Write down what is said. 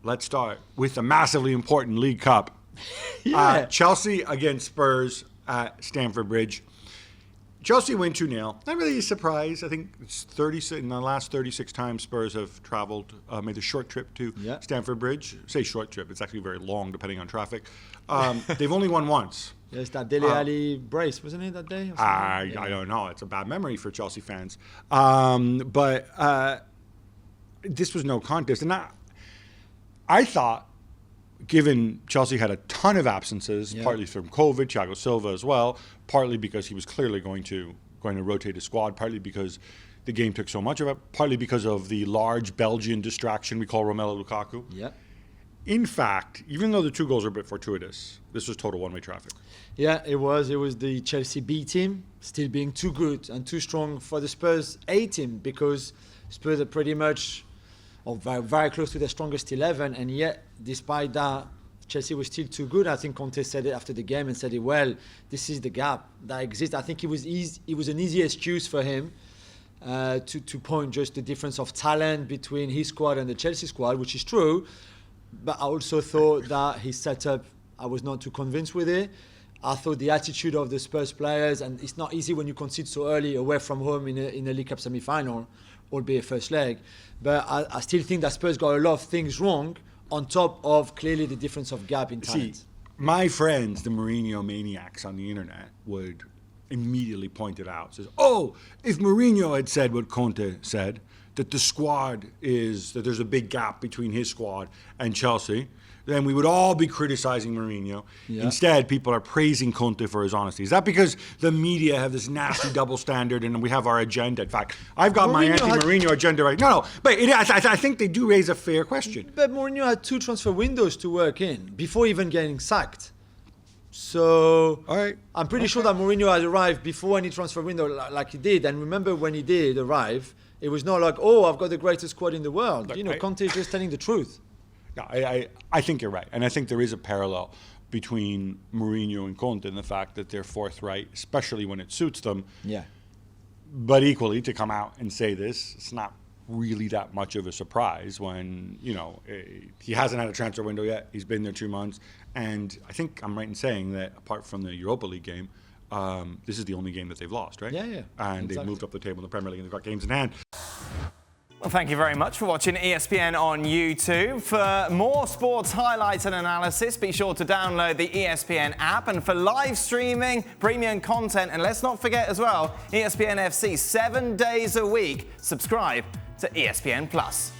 let's start with the massively important League Cup. Chelsea against Spurs at Stamford Bridge. Chelsea win 2-0. Not really a surprise. I think it's in the last 36 times Spurs have traveled, made a short trip to Stamford Bridge. Say short trip. It's actually very long depending on traffic. They've only won once. Yes, that Dele Alli brace, wasn't it, that day? I don't know. It's a bad memory for Chelsea fans. But this was no contest. And I thought, given Chelsea had a ton of absences, partly from COVID, Thiago Silva as well, partly because he was clearly going to rotate his squad, partly because the game took so much of it, partly because of the large Belgian distraction we call Romelu Lukaku. Yeah. In fact, even though the 2 goals are a bit fortuitous, this was total one-way traffic. Yeah, it was. It was the Chelsea B team still being too good and too strong for the Spurs A team, because Spurs are pretty much very, very close to their strongest 11, and yet, despite that, Chelsea was still too good. I think Conte said it after the game and said it well. This is the gap that exists. I think it was an easy excuse for him to point just the difference of talent between his squad and the Chelsea squad, which is true. But I also thought that his setup, I was not too convinced with it. I thought the attitude of the Spurs players, and it's not easy when you concede so early away from home in a League Cup semi-final, albeit first leg. But I still think that Spurs got a lot of things wrong, on top of clearly the difference of gap in talent. See, my friends, the Mourinho maniacs on the internet, would immediately point it out. Says, if Mourinho had said what Conte said, that that there's a big gap between his squad and Chelsea, then we would all be criticizing Mourinho. Yeah. Instead, people are praising Conte for his honesty. Is that because the media have this nasty double standard and we have our agenda? In fact, I've got my anti-Mourinho agenda right. No, but I think they do raise a fair question. But Mourinho had 2 transfer windows to work in before even getting sacked. So I'm pretty sure that Mourinho had arrived before any transfer window like he did. And remember when he did arrive, it was not like, I've got the greatest squad in the world. Conte is just telling the truth. No, I think you're right. And I think there is a parallel between Mourinho and Conte in the fact that they're forthright, especially when it suits them. Yeah. But equally, to come out and say this, it's not really that much of a surprise when, he hasn't had a transfer window yet. He's been there 2 months. And I think I'm right in saying that apart from the Europa League game, this is the only game that they've lost, right? Yeah. And exactly. They've moved up the table in the Premier League and they've got games in hand. Well, thank you very much for watching ESPN on YouTube. For more sports highlights and analysis, be sure to download the ESPN app. And for live streaming, premium content, and let's not forget as well, ESPN FC 7 days a week. Subscribe to ESPN Plus.